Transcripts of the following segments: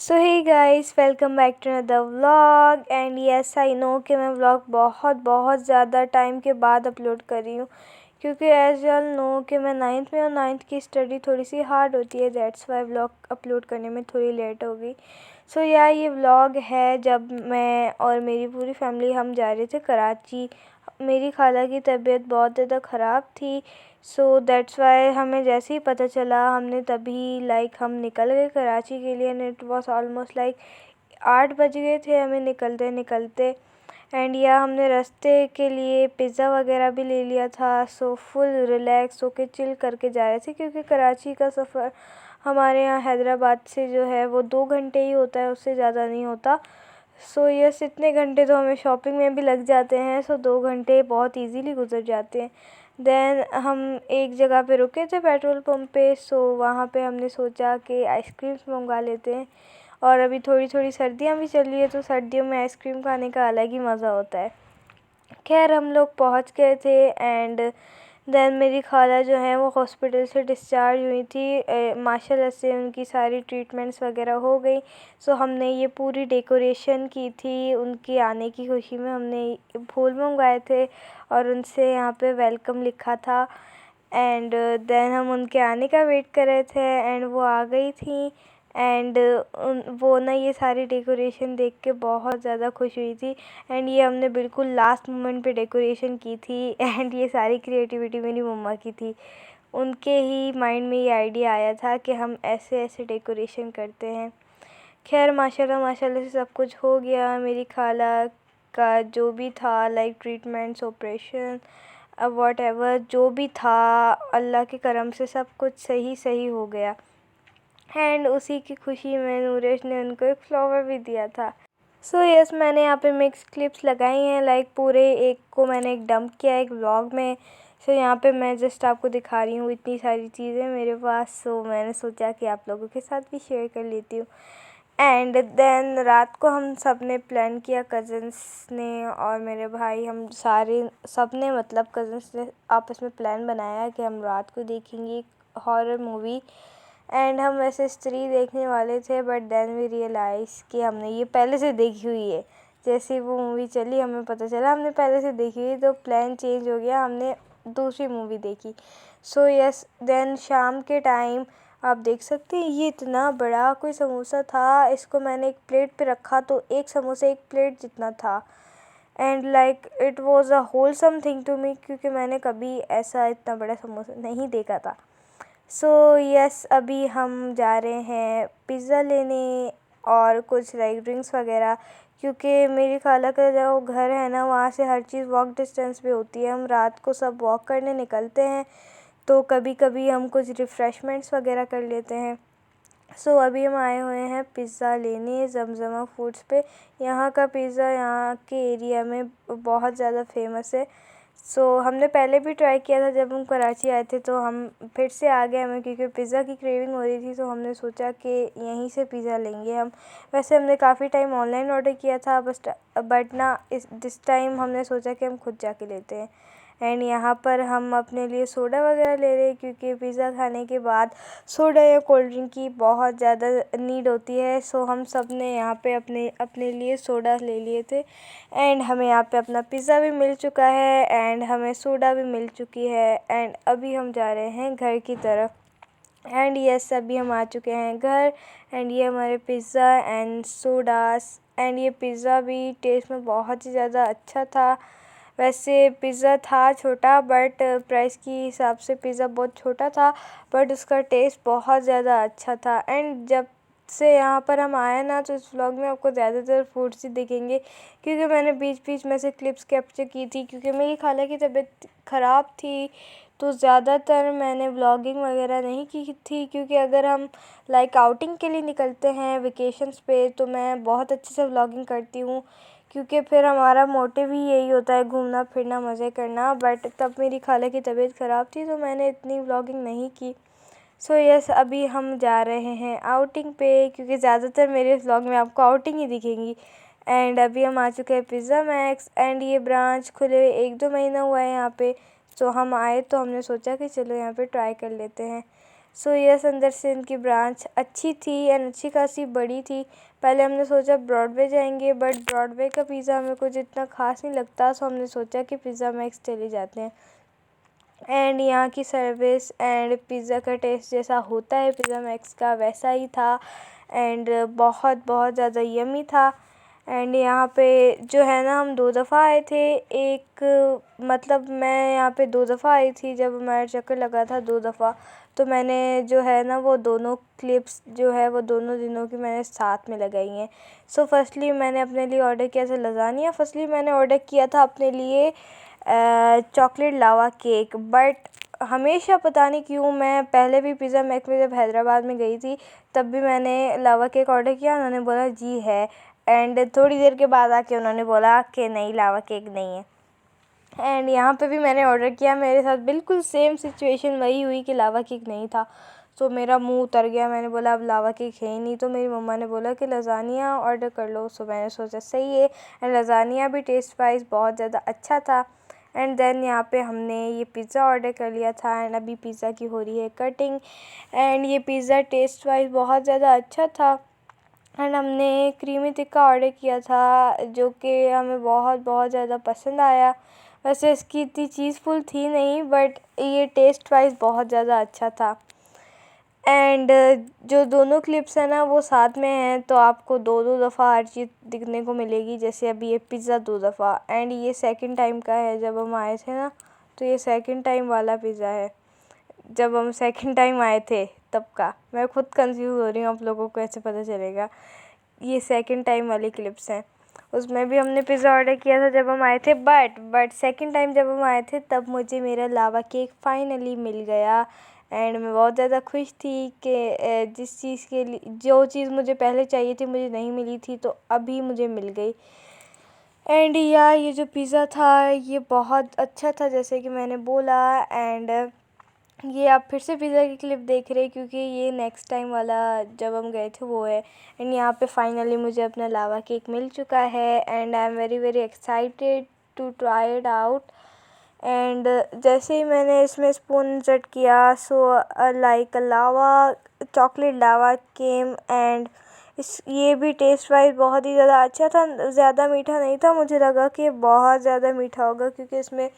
So hey guys, welcome back to another vlog. And yes I know कि मैं vlog बहुत ज़्यादा time के बाद अपलोड कर रही हूँ, क्योंकि एज यू ऑल नो कि मैं 9th में और 9th की स्टडी थोड़ी सी हार्ड होती है। दैट्स वाई व्लॉग अपलोड करने में थोड़ी लेट हो गई। सो ये व्लॉग है जब मैं और मेरी पूरी फैमिली हम जा रहे थे कराची। मेरी खाला की तबीयत बहुत ज़्यादा ख़राब थी, सो दैट्स वाई हमें जैसे ही पता चला हमने तभी हम निकल गए कराची के लिए। एंड इट वॉज ऑलमोस्ट 8 बज गए थे हमें निकलते निकलते। एंड हमने रास्ते के लिए पिज़्ज़ा वगैरह भी ले लिया था। सो फुल रिलैक्स होके चिल करके जा रहे थे, क्योंकि कराची का सफ़र हमारे यहाँ हैदराबाद से जो है वो 2 घंटे ही होता है, उससे ज़्यादा नहीं होता। सो यस, इतने घंटे तो हमें शॉपिंग में भी लग जाते हैं। सो 2 घंटे बहुत इजीली गुजर जाते हैं। देन हम एक जगह पे रुके थे पेट्रोल पंप पे। सो वहाँ पे हमने सोचा कि आइसक्रीम्स मंगवा लेते हैं। और अभी थोड़ी थोड़ी सर्दियाँ भी चल रही है, तो सर्दियों में आइसक्रीम खाने का अलग ही मज़ा होता है। खैर हम लोग पहुँच गए थे। एंड देन मेरी खाला जो है वो हॉस्पिटल से डिस्चार्ज हुई थी। माशाल्लाह से उनकी सारी ट्रीटमेंट्स वगैरह हो गई। सो हमने ये पूरी डेकोरेशन की थी उनके आने की खुशी में। हमने फूल मंगवाए थे और उनसे यहाँ पे वेलकम लिखा था। एंड देन हम उनके आने का वेट कर रहे थे, एंड वो आ गई थी। एंड वो ना ये सारी डेकोरेशन देख के बहुत ज़्यादा खुश हुई थी। एंड ये हमने बिल्कुल लास्ट मोमेंट पे डेकोरेशन की थी। एंड ये सारी क्रिएटिविटी मेरी मम्मा की थी। उनके ही माइंड में ये आइडिया आया था कि हम ऐसे ऐसे डेकोरेशन करते हैं। खैर माशाल्लाह माशाल्लाह से सब कुछ हो गया। मेरी खाला का जो भी था ट्रीटमेंट्स, ऑपरेशन, वॉट एवर जो भी था, अल्लाह के करम से सब कुछ सही सही हो गया। एंड उसी की खुशी में नूरेश ने उनको एक फ्लावर भी दिया था। सो यस, मैंने यहाँ पे मिक्स क्लिप्स लगाई हैं। पूरे एक को मैंने एक डंप किया एक व्लॉग में। सो यहाँ पे मैं जस्ट आपको दिखा रही हूँ इतनी सारी चीज़ें मेरे पास। सो मैंने सोचा कि आप लोगों के साथ भी शेयर कर लेती हूँ। एंड देन रात को हम सब ने प्लान किया, कज़न्स ने और मेरे भाई, हम सारे सब ने कज़न्स ने आपस में प्लान बनाया कि हम रात को देखेंगे हॉरर मूवी। एंड हम वैसे स्त्री देखने वाले थे, बट देन वी रियलाइज़ कि हमने ये पहले से देखी हुई है। जैसे वो मूवी चली हमें पता चला हमने पहले से देखी हुई, तो प्लान चेंज हो गया, हमने दूसरी मूवी देखी। सो यस, देन शाम के टाइम आप देख सकते हैं ये इतना बड़ा कोई समोसा था। इसको मैंने एक प्लेट पे रखा तो एक समोसा एक प्लेट जितना था। And it was a wholesome thing to me, क्योंकि मैंने कभी ऐसा इतना बड़ा समोसा नहीं देखा था। सो यस, अभी हम जा रहे हैं पिज़्ज़ा लेने और कुछ ड्रिंक्स वगैरह, क्योंकि मेरी खाला का जो घर है ना वहाँ से हर चीज़ वॉक डिस्टेंस पे होती है। हम रात को सब वॉक करने निकलते हैं, तो कभी कभी हम कुछ रिफ़्रेशमेंट्स वगैरह कर लेते हैं। सो अभी हम आए हुए हैं पिज़्ज़ा लेने जमजमा फूड्स पे। यहाँ का पिज़्ज़ा यहाँ के एरिया में बहुत ज़्यादा फेमस है। सो हमने पहले भी ट्राई किया था जब हम कराची आए थे, तो हम फिर से आ गए हमें, क्योंकि पिज़्ज़ा की क्रेविंग हो रही थी। तो हमने सोचा कि यहीं से पिज़्ज़ा लेंगे हम। वैसे हमने काफ़ी टाइम ऑनलाइन ऑर्डर किया था, बट ना दिस टाइम हमने सोचा कि हम खुद जाके लेते हैं। एंड यहाँ पर हम अपने लिए सोडा वगैरह ले रहे हैं, क्योंकि पिज़्ज़ा खाने के बाद सोडा या कोल्ड ड्रिंक की बहुत ज़्यादा नीड होती है। सो हम सब ने यहाँ पे अपने अपने लिए सोडा ले लिए थे। एंड हमें यहाँ पे अपना पिज़्ज़ा भी मिल चुका है, एंड हमें सोडा भी मिल चुकी है। एंड अभी हम जा रहे हैं घर की तरफ। एंड यस, अभी हम आ चुके हैं घर। एंड ये हमारे पिज़्ज़ा एंड सोडास। एंड ये पिज़्ज़ा भी टेस्ट में बहुत ही ज़्यादा अच्छा था। वैसे पिज़्ज़ा था छोटा, बट प्राइस के हिसाब से पिज़्ज़ा बहुत छोटा था, बट उसका टेस्ट बहुत ज़्यादा अच्छा था। एंड जब से यहाँ पर हम आए ना, तो इस व्लॉग में आपको ज़्यादातर फूड्स ही दिखेंगे, क्योंकि मैंने बीच बीच में से क्लिप्स कैप्चर की थी, क्योंकि मेरी खाला की तबीयत ख़राब थी। तो ज़्यादातर मैंने व्लॉगिंग वगैरह नहीं की थी, क्योंकि अगर हम आउटिंग के लिए निकलते हैं वेकेशंस पे, तो मैं बहुत अच्छे से व्लॉगिंग करती हूँ, क्योंकि फिर हमारा मोटिव ही यही होता है घूमना फिरना मज़े करना। बट तब मेरी खाला की तबीयत ख़राब थी, तो मैंने इतनी व्लॉगिंग नहीं की। सो यस, अभी हम जा रहे हैं आउटिंग पे, क्योंकि ज़्यादातर मेरे व्लॉग में आपको आउटिंग ही दिखेंगी। एंड अभी हम आ चुके हैं पिज़्ज़ा मैक्स। एंड ये ब्रांच खुले 1-2 महीना हुआ है यहाँ पे। सो हम आए तो हमने सोचा कि चलो यहाँ पे ट्राई कर लेते हैं। सो यस, अंदर से इनकी ब्रांच अच्छी थी एंड अच्छी खासी बड़ी थी। पहले हमने सोचा ब्रॉडवे जाएंगे, बट ब्रॉडवे का पिज़्ज़ा हमें कुछ इतना ख़ास नहीं लगता, सो हमने सोचा कि पिज़्ज़ा मैक्स चले जाते हैं। एंड यहाँ की सर्विस एंड पिज़्ज़ा का टेस्ट जैसा होता है पिज़्ज़ा मैक्स का, वैसा ही था एंड बहुत बहुत ज़्यादा यम्मी था। एंड यहाँ पे जो है ना, हम 2 दफ़ा आए थे। एक मतलब मैं यहाँ पे 2 दफ़ा आई थी, जब हमारा चक्कर लगा था 2 दफ़ा, तो मैंने जो है ना वो दोनों क्लिप्स जो है वो दोनों दिनों की मैंने साथ में लगाई हैं। सो फर्स्टली मैंने अपने लिए ऑर्डर किया था लज़ानिया। फर्स्टली मैंने ऑर्डर किया था अपने लिए चॉकलेट लावा केक, बट हमेशा पता नहीं क्यों, मैं पहले भी पिज़्ज़ा मैक्स में जब हैदराबाद में गई थी तब भी मैंने लावा केक ऑर्डर किया, उन्होंने बोला जी है, एंड थोड़ी देर के बाद आके उन्होंने बोला कि नहीं, लावा केक नहीं है। एंड यहाँ पे भी मैंने ऑर्डर किया, मेरे साथ बिल्कुल सेम सिचुएशन वही हुई कि लावा केक नहीं था। सो मेरा मुंह उतर गया, मैंने बोला अब लावा केक है ही नहीं, तो मेरी मम्मा ने बोला कि लज़ानिया ऑर्डर कर लो। सो मैंने सोचा सही है, एंड लज़ानिया भी टेस्ट वाइज बहुत ज़्यादा अच्छा था। एंड देन यहाँ पे हमने ये पिज़्ज़ा ऑर्डर कर लिया था एंड अभी पिज़्ज़ा की हो रही है कटिंग। एंड ये पिज़्ज़ा टेस्ट वाइज बहुत ज़्यादा अच्छा था। एंड हमने क्रीमी टिक्का ऑर्डर किया था, जो कि हमें बहुत बहुत ज़्यादा पसंद आया। वैसे इसकी इतनी चीज़फुल थी नहीं, बट ये टेस्ट वाइज बहुत ज़्यादा अच्छा था। एंड जो दोनों क्लिप्स हैं ना वो साथ में हैं, तो आपको 2-2 दफ़ा हर चीज़ दिखने को मिलेगी। जैसे अभी ये पिज़्ज़ा 2 दफ़ा, एंड ये सेकंड टाइम का है। जब हम आए थे ना, तो ये सेकंड टाइम वाला पिज़्ज़ा है, जब हम सेकंड टाइम आए थे तब का। मैं खुद कंफ्यूज हो रही हूँ, आप लोगों को कैसे पता चलेगा। ये सेकंड टाइम वाली क्लिप्स हैं। उसमें भी हमने पिज़्ज़ा ऑर्डर किया था जब हम आए थे, बट सेकंड टाइम जब हम आए थे तब मुझे मेरा लावा केक फाइनली मिल गया। एंड मैं बहुत ज़्यादा खुश थी कि जिस चीज़ के लिए, जो चीज़ मुझे पहले चाहिए थी मुझे नहीं मिली थी, तो अभी मुझे मिल गई। एंड ये जो पिज़्ज़ा था ये बहुत अच्छा था, जैसे कि मैंने बोला। एंड ये आप फिर से पिज़्ज़ा की क्लिप देख रहे हैं, क्योंकि ये नेक्स्ट टाइम वाला जब हम गए थे वो है। एंड यहाँ पे फाइनली मुझे अपना लावा केक मिल चुका है and I am very very excited to try it out. And जैसे ही मैंने इसमें स्पून इंसर्ट किया, so like lava chocolate lava came. And ये भी टेस्ट वाइज बहुत ही ज़्यादा अच्छा था, ज़्यादा मीठा नहीं था। मुझे लगा कि बहुत ज़्यादा मीठा होगा, क्योंकि इसमें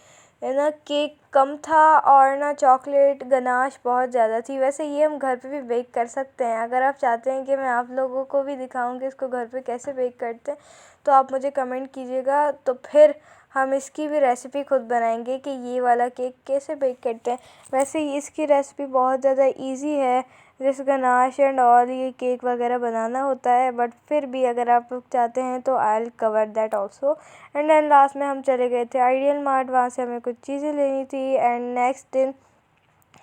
है ना केक कम था और ना चॉकलेट गनाश बहुत ज़्यादा थी। वैसे ये हम घर पे भी बेक कर सकते हैं, अगर आप चाहते हैं कि मैं आप लोगों को भी दिखाऊं कि इसको घर पे कैसे बेक करते हैं, तो आप मुझे कमेंट कीजिएगा, तो फिर हम इसकी भी रेसिपी खुद बनाएंगे कि ये वाला केक कैसे बेक करते हैं। वैसे इसकी रेसिपी बहुत ज़्यादा इजी है, जैसे गनाश एंड ऑल ये केक वगैरह बनाना होता है, बट फिर भी अगर आप लोग चाहते हैं तो I will cover that also. And then last में हम चले गए थे आइडियल मार्ट, वहाँ से हमें कुछ चीज़ें लेनी थी। एंड नेक्स्ट दिन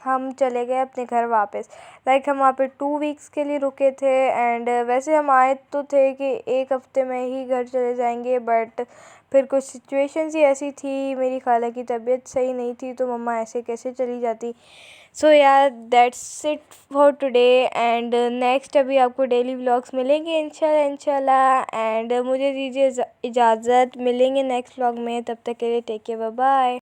हम चले गए अपने घर वापस। लाइक हम वहाँ पे 2 वीक्स के लिए रुके थे। एंड वैसे हम आए तो थे कि 1 हफ्ते में ही घर चले जाएंगे, बट फिर कुछ सिचुएशंस ही ऐसी थी, मेरी खाला की तबीयत सही नहीं थी, तो मम्मा ऐसे कैसे चली जाती। सो यार that's it for today. And next अभी आपको डेली व्लॉग्स मिलेंगे इंशाल्लाह इंशाल्लाह। एंड मुझे दीजिए इजाज़त, मिलेंगे नेक्स्ट व्लॉग में, तब तक के लिए टेक केयर, बाय बाय।